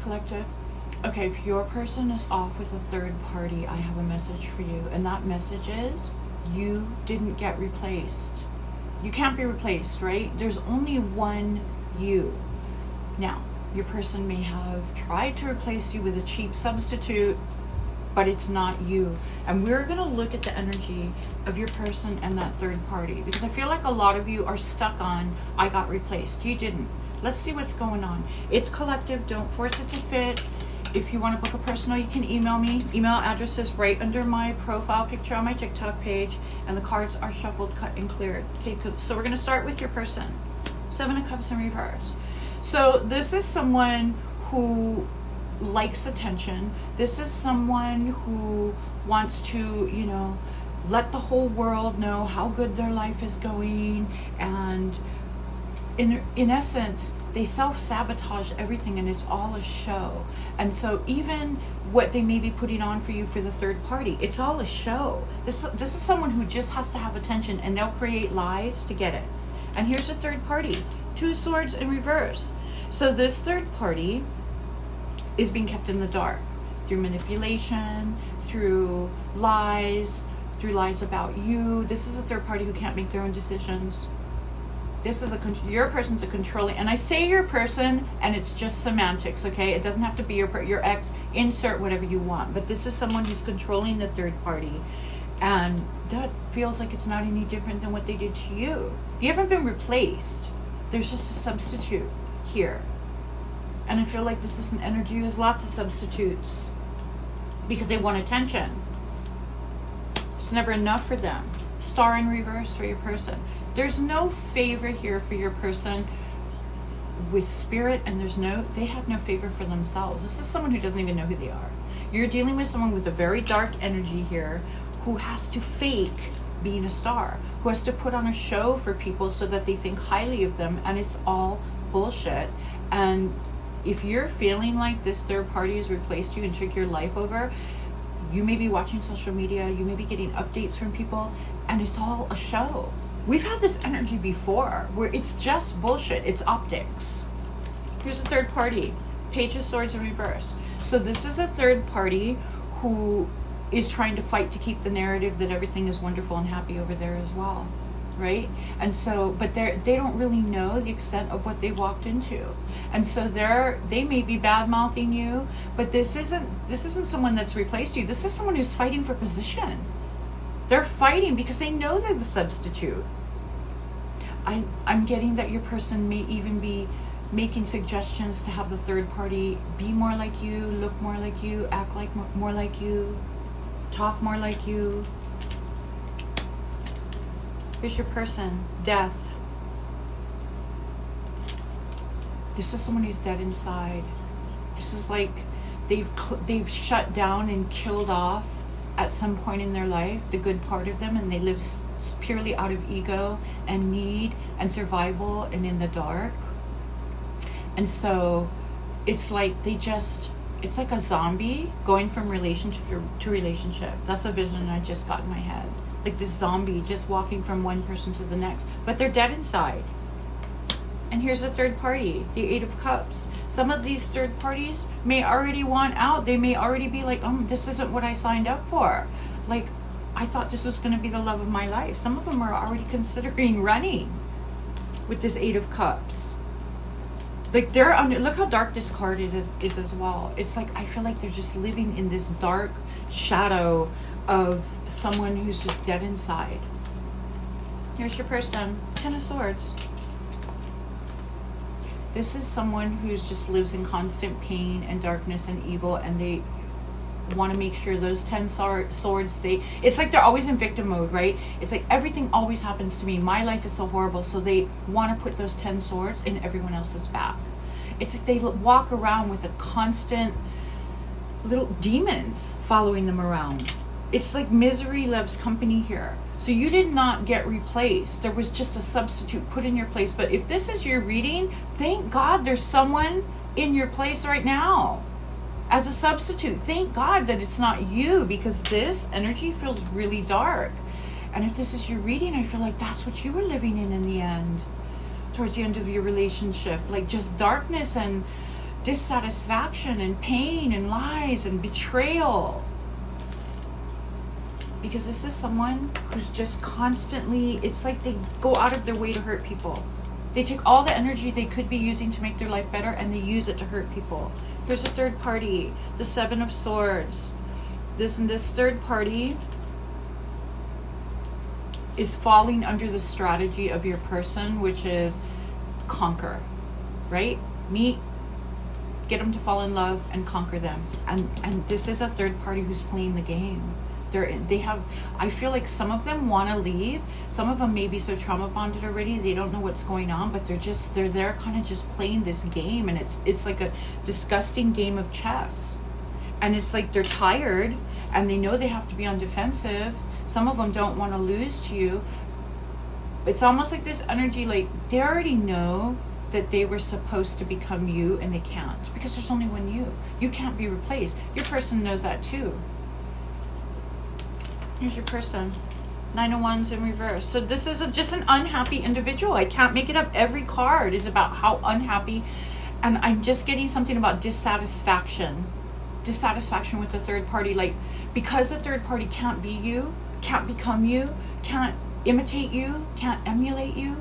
collective. Okay, if your person is off with a third party, I have a message for you. And that message is, you didn't get replaced. You can't be replaced, right? There's only one you. Now, your person may have tried to replace you with a cheap substitute, but it's not you. And we're gonna look at the energy of your person and that third party, because I feel like a lot of you are stuck on, I got replaced. You didn't. Let's see what's going on. It's collective, don't force it to fit. If you want to book a personal, you can email me. Email address is right under my profile picture on my TikTok page, and the cards are shuffled, cut, and cleared. Okay, so we're gonna start with your person. 7 of Cups in reverse. So this is someone who likes attention. This is someone who wants to, you know, let the whole world know how good their life is going, and in essence, they self-sabotage everything, and it's all a show. And so even what they may be putting on for you for the third party, it's all a show. This is someone who just has to have attention, and they'll create lies to get it. And here's the third party, 2 swords in reverse. So this third party is being kept in the dark through manipulation, through lies about you. This is a third party who can't make their own decisions. This is your person's a controlling, and I say your person, and it's just semantics, okay? It doesn't have to be your ex. Insert whatever you want, but this is someone who's controlling the third party, and that feels like it's not any different than what they did to you. You haven't been replaced. There's just a substitute here, and I feel like this is an energy who has lots of substitutes because they want attention. It's never enough for them. Star in reverse for your person. There's no favor here for your person with spirit, and they have no favor for themselves. This is someone who doesn't even know who they are. You're dealing with someone with a very dark energy here, who has to fake being a star, who has to put on a show for people so that they think highly of them, and it's all bullshit. And if you're feeling like this third party has replaced you and took your life over, you may be watching social media, you may be getting updates from people, and it's all a show. We've had this energy before where it's just bullshit. It's optics. Here's a third party, Page of Swords in reverse. So this is a third party who is trying to fight to keep the narrative that everything is wonderful and happy over there as well, right? And so, but they don't really know the extent of what they walked into, and so they may be bad mouthing you, but this isn't someone that's replaced you. This is someone who's fighting for position. They're fighting because they know they're the substitute. I'm getting that your person may even be making suggestions to have the third party be more like you, look more like you, act like more like you, talk more like you. Here's your person, Death. This is someone who's dead inside. This is like they've shut down and killed off at some point in their life the good part of them, and they live purely out of ego and need and survival and in the dark. And so it's like it's like a zombie going from relationship to relationship. That's a vision I just got in my head. Like this zombie just walking from one person to the next, but they're dead inside. And here's a third party, the 8 of Cups. Some of these third parties may already want out. They may already be like, this isn't what I signed up for. Like, I thought this was going to be the love of my life. Some of them are already considering running with this 8 of Cups. Like look how dark this card is as well. It's like, I feel like they're just living in this dark shadow of someone who's just dead inside. Here's your person, 10 of Swords. This is someone who's just lives in constant pain and darkness and evil, and they want to make sure those 10 swords, it's like they're always in victim mode, right? It's like everything always happens to me. My life is so horrible, so they want to put those 10 swords in everyone else's back. It's like they walk around with a constant little demons following them around. It's like misery loves company here. So you did not get replaced. There was just a substitute put in your place. But if this is your reading, thank God there's someone in your place right now as a substitute. Thank God that it's not you, because this energy feels really dark. And if this is your reading, I feel like that's what you were living in the end, towards the end of your relationship. Like just darkness and dissatisfaction and pain and lies and betrayal. Because this is someone who's just constantly, it's like they go out of their way to hurt people. They take all the energy they could be using to make their life better and they use it to hurt people. Here's a third party, the Seven of Swords. This third party is falling under the strategy of your person, which is conquer, right? Meet, get them to fall in love and conquer them. And this is a third party who's playing the game. I feel like some of them want to leave. Some of them may be so trauma bonded already, they don't know what's going on, but they're there kind of just playing this game, and it's like a disgusting game of chess. And it's like they're tired and they know they have to be on defensive. Some of them don't want to lose to you. It's almost like this energy, like they already know that they were supposed to become you and they can't, because there's only one you. You can't be replaced. Your person knows that too. Here's your person. 9 of Wands in reverse. So this is just an unhappy individual. I can't make it up. Every card is about how unhappy. And I'm just getting something about dissatisfaction. Dissatisfaction with the third party. Like, because the third party can't be you, can't become you, can't imitate you, can't emulate you,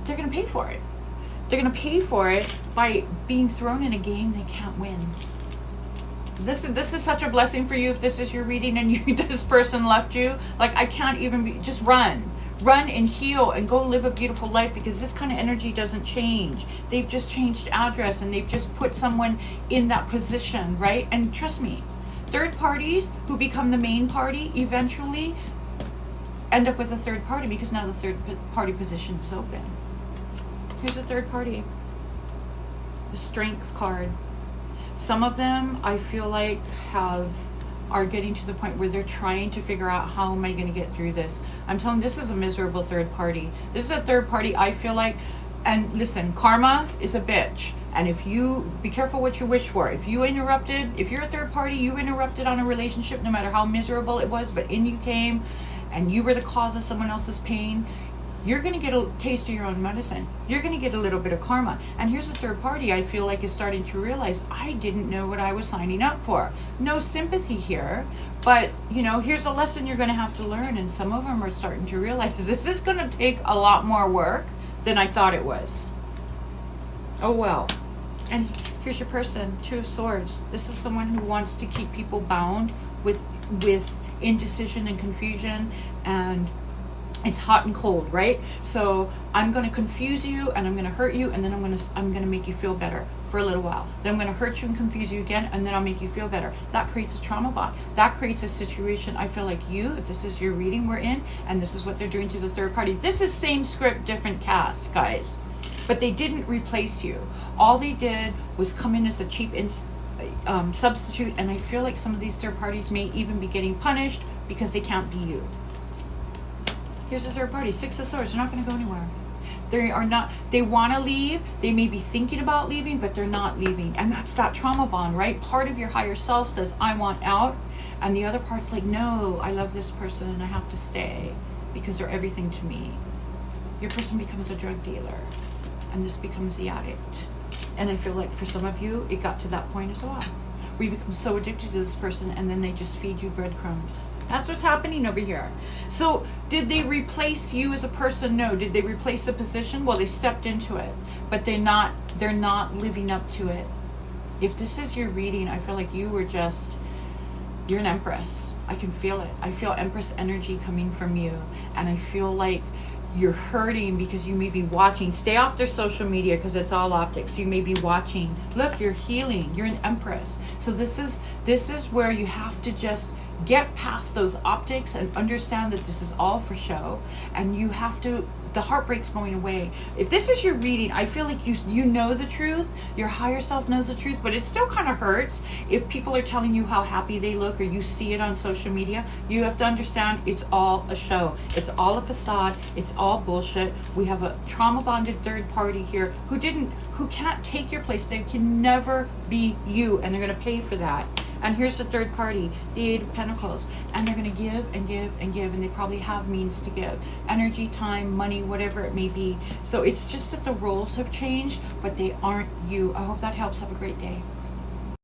they're going to pay for it. They're going to pay for it by being thrown in a game they can't win. This is such a blessing for you if this is your reading and this person left you. Like, I can't even be, just run and heal and go live a beautiful life, because this kind of energy doesn't change. They've just changed address and they've just put someone in that position, right? And trust me, third parties who become the main party eventually end up with a third party, because now the third party position is open. Here's the third party. The Strength card. Some of them, I feel like, are getting to the point where they're trying to figure out, how am I going to get through this? I'm telling you, this is a miserable third party. This is a third party, I feel like, and listen, karma is a bitch. And if you, be careful what you wish for. If you're a third party, you interrupted on a relationship, no matter how miserable it was, but in you came, and you were the cause of someone else's pain, you're going to get a taste of your own medicine. You're going to get a little bit of karma. And here's a third party, I feel like, is starting to realize, I didn't know what I was signing up for. No sympathy here, but, here's a lesson you're going to have to learn. And some of them are starting to realize this is going to take a lot more work than I thought it was. Oh, well. And here's your person, Two of Swords. This is someone who wants to keep people bound with indecision and confusion, and it's hot and cold, right? So I'm going to confuse you and I'm going to hurt you, and then I'm going to make you feel better for a little while. Then I'm going to hurt you and confuse you again, and then I'll make you feel better. That creates a trauma bond. That creates a situation. I feel like if this is your reading we're in, and this is what they're doing to the third party. This is same script, different cast, guys. But they didn't replace you. All they did was come in as a cheap substitute, and I feel like some of these third parties may even be getting punished because they can't be you. Here's the third party, Six of Swords. They're not going to go anywhere. They want to leave. They may be thinking about leaving, but they're not leaving. And that's that trauma bond, right? Part of your higher self says, I want out. And the other part's like, no, I love this person and I have to stay because they're everything to me. Your person becomes a drug dealer and this becomes the addict. And I feel like for some of you, it got to that point as well. We become so addicted to this person, and then they just feed you breadcrumbs. That's what's happening over here. So did they replace you as a person? No. Did they replace the position? Well, they stepped into it, but they're not living up to it. If this is your reading, I feel like you're an empress. I can feel it. I feel empress energy coming from you, and I feel like you're hurting because you may be watching. Stay off their social media because it's all optics. You may be watching. Look, you're healing. You're an empress. So this is where you have to just get past those optics and understand that this is all for show, and you have to, the heartbreak's going away. If this is your reading, I feel like you know the truth, your higher self knows the truth, but it still kind of hurts if people are telling you how happy they look or you see it on social media. You have to understand it's all a show. It's all a facade. It's all bullshit. We have a trauma bonded third party here who can't take your place. They can never be you, and they're going to pay for that. And here's the third party, the Eight of Pentacles, and they're going to give and give and give, and they probably have means to give. Energy, time, money, whatever it may be. So it's just that the roles have changed, but they aren't you. I hope that helps. Have a great day.